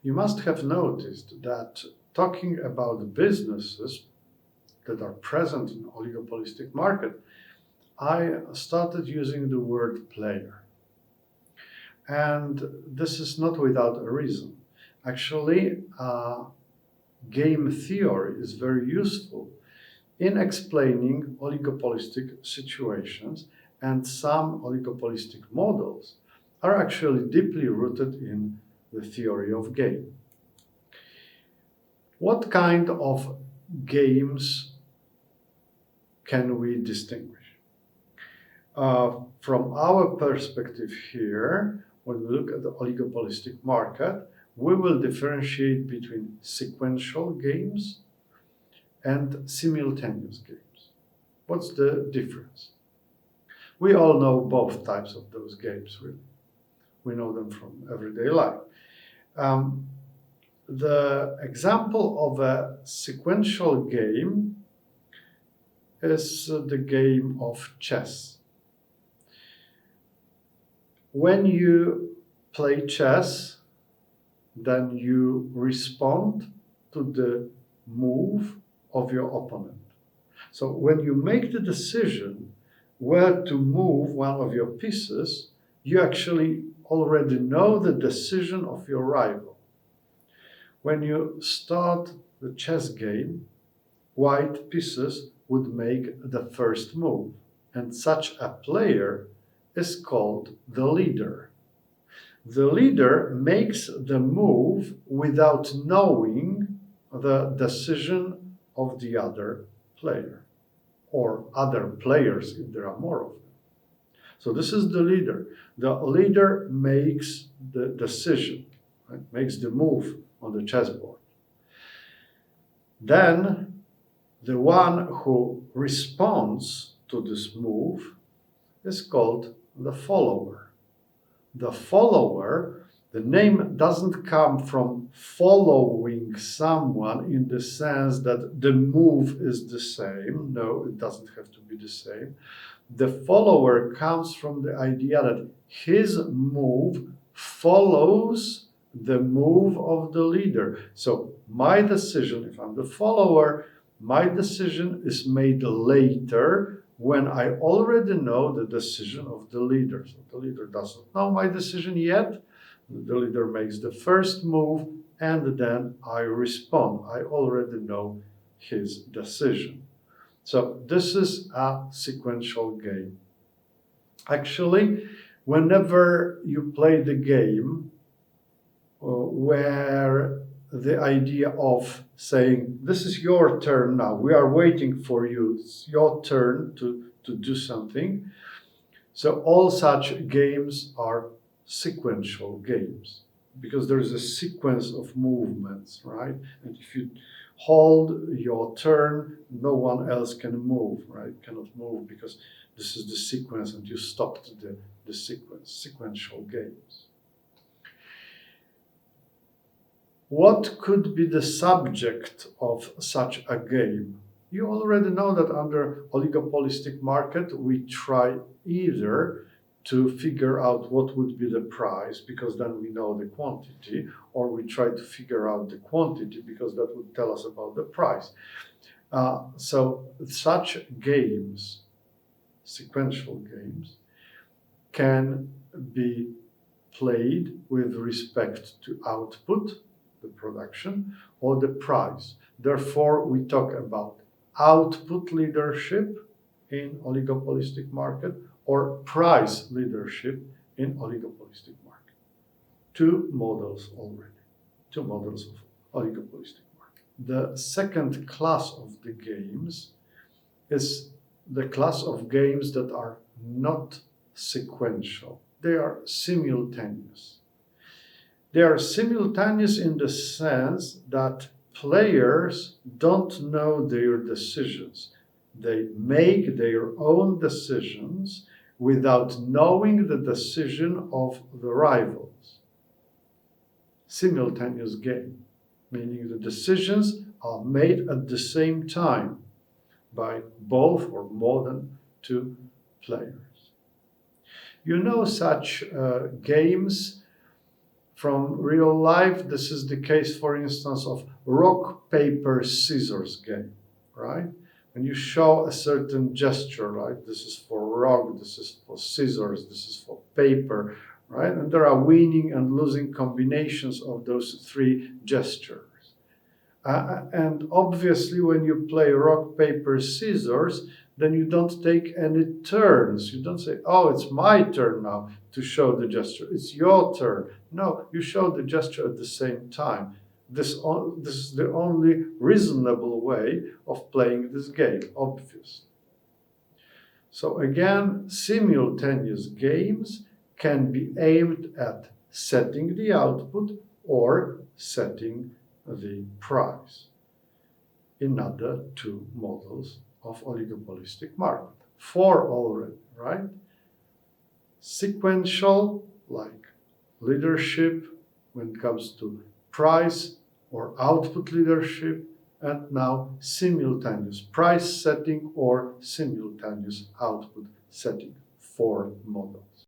You must have noticed that talking about businesses that are present in oligopolistic market, I started using the word player. And this is not without a reason. Actually, game theory is very useful in explaining oligopolistic situations, and some oligopolistic models are actually deeply rooted in the theory of game. What kind of games can we distinguish? From our perspective here, when we look at the oligopolistic market, we will differentiate between sequential games and simultaneous games. What's the difference? We all know both types of those games, really. We know them from everyday life. The example of a sequential game is the game of chess. When you play chess, then you respond to the move of your opponent. So when you make the decision where to move one of your pieces, you actually already know the decision of your rival. When you start the chess game, white pieces would make the first move, and such a player is called the leader. The leader makes the move without knowing the decision of the other player, or other players if there are more of them. So this is the leader. The leader makes the decision, right? Makes the move on the chessboard. Then the one who responds to this move is called the follower. The follower, the name doesn't come from following someone in the sense that the move is the same. No, it doesn't have to be the same. The follower comes from the idea that his move follows the move of the leader. So my decision, if I'm the follower, my decision is made later when I already know the decision of the leader. So the leader doesn't know my decision yet. The leader makes the first move, and then I respond. I already know his decision. So this is a sequential game. Actually, whenever you play the game where the idea of saying, this is your turn now, we are waiting for you, it's your turn to do something. So all such games are sequential games because there is a sequence of movements, right? And if you hold your turn, no one else can move, right? Cannot move because this is the sequence and you stopped the sequence, sequential games. What could be the subject of such a game? You already know that under oligopolistic market, we try either to figure out what would be the price, because then we know the quantity, or we try to figure out the quantity, because that would tell us about the price. So such games, sequential games, can be played with respect to output, the production, or the price. Therefore, we talk about output leadership in oligopolistic market or price leadership in oligopolistic market. Two models already, two models of oligopolistic market. The second class of the games is the class of games that are not sequential. They are simultaneous. They are simultaneous in the sense that players don't know their decisions. They make their own decisions without knowing the decision of the rivals. Simultaneous game, meaning the decisions are made at the same time by both or more than two players. You know such games from real life. This is the case, for instance, of rock, paper, scissors game, right? When you show a certain gesture, right? This is for rock, this is for scissors, this is for paper, right? And there are winning and losing combinations of those three gestures. And obviously, when you play rock, paper, scissors, then you don't take any turns. You don't say, oh, it's my turn now to show the gesture. It's your turn. No, you show the gesture at the same time. This is the only reasonable way of playing this game, obviously. So again, simultaneous games can be aimed at setting the output or setting the price. Another two models of oligopolistic market. 4 already, right? Sequential, like leadership when it comes to price or output leadership, and now simultaneous price setting or simultaneous output setting. 4 models.